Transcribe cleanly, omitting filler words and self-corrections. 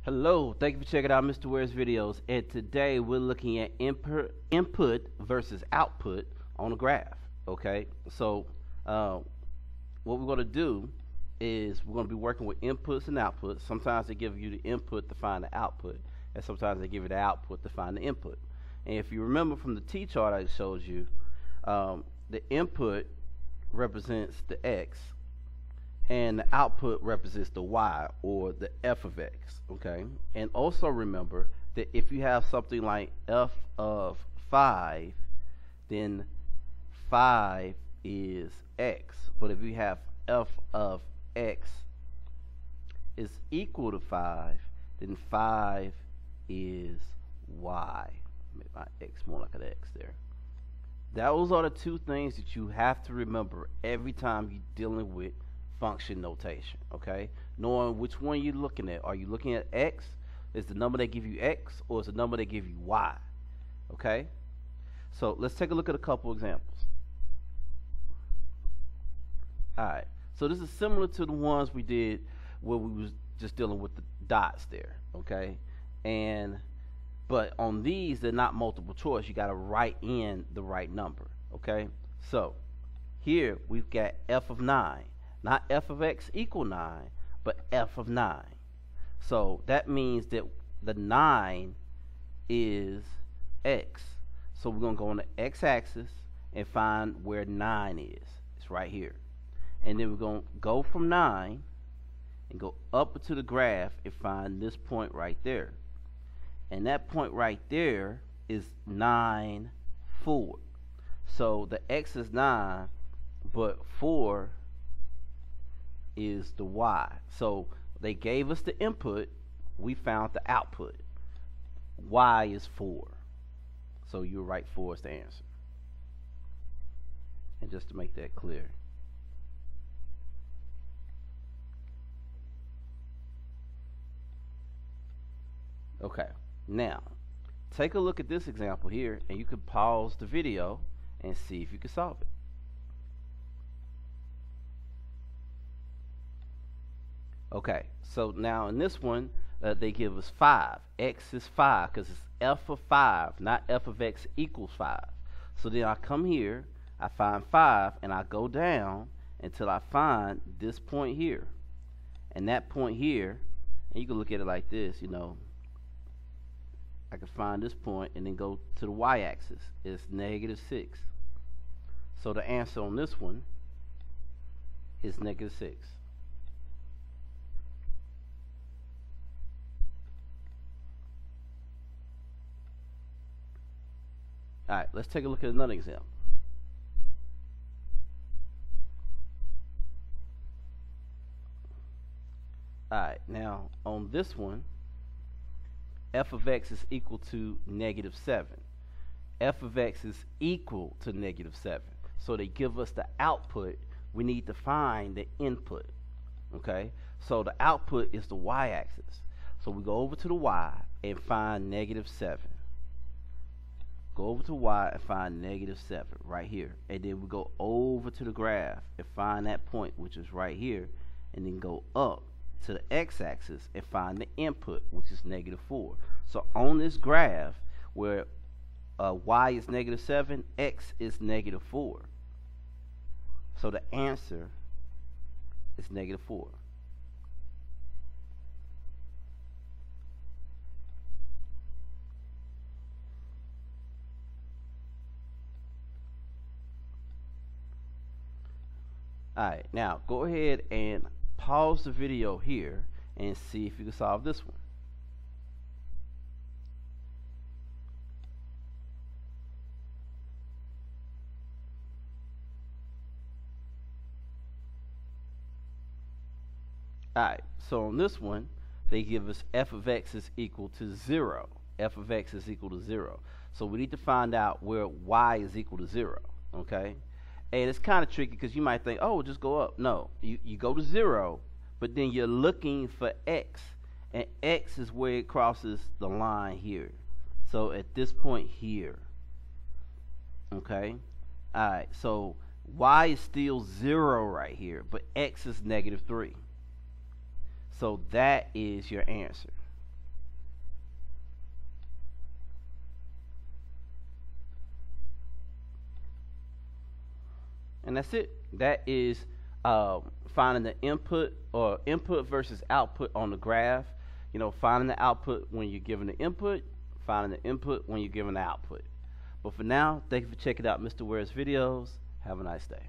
Hello, thank you for checking out Mr. Ware's videos, and today we're looking at input versus output on a graph. Okay, so what we're going to do is we're going to be working with inputs and outputs. Sometimes they give you the input to find the output, and sometimes they give you the output to find the input. And if you remember from the T-chart I showed you, the input represents the X, and the output represents the Y, or the f of X. Okay, and also remember that if you have something like f of 5, then 5 is X. But if you have f of X is equal to 5, then 5 is Y. Make my X more like an X there. Those are the two things that you have to remember every time you're dealing with function notation. Okay, knowing which one you're looking at. Are you looking at X? Is the number they give you X, or is the number they give you Y? Okay, so let's take a look at a couple examples. Alright, so this is similar to the ones we did where we was just dealing with the dots there. Okay, but on these they're not multiple choice. You got to write in the right number. Okay, so here we've got f of 9. Not f of x equal 9, but f of 9. So that means that the 9 is x. So we're going to go on the x-axis and find where 9 is. It's right here. And then we're going to go from 9 and go up to the graph and find this point right there. And that point right there is 9, 4. So the x is 9, but 4 is the Y. So they gave us the input, we found the output. Y is 4. So you write 4 as the answer. And just to make that clear. Okay, now take a look at this example here, and you can pause the video and see if you can solve it. Okay, so now in this one, they give us 5. X is 5 because it's f of 5, not f of x equals 5. So then I come here, I find 5, and I go down until I find this point here. And that point here, and you can look at it like this, you know, I can find this point and then go to the y-axis. It's -6. So the answer on this one is -6. Alright, let's take a look at another example. Alright, now on this one, f of x is equal to -7. F of x is equal to -7. So they give us the output. We need to find the input. Okay, so the output is the y-axis. So we go over to the y and find -7. Go over to y and find -7 right here, and then we go over to the graph and find that point, which is right here, and then go up to the x-axis and find the input, which is -4. So on this graph where y is -7, x is -4. So the answer is -4. Alright, now go ahead and pause the video here and see if you can solve this one. Alright, so on this one, they give us f of x is equal to 0. F of x is equal to 0. So we need to find out where y is equal to 0. Okay? And it's kind of tricky because you might think, oh, just go up. No, you go to 0, but then you're looking for x, and x is where it crosses the line here. So at this point here. Okay? Alright, so y is still 0 right here, but x is -3. So that is your answer. and that's it. That is finding the input or input versus output on the graph. You know, finding the output when you're given the input, finding the input when you're given the output. But for now, thank you for checking out Mr. Ware's videos. Have a nice day.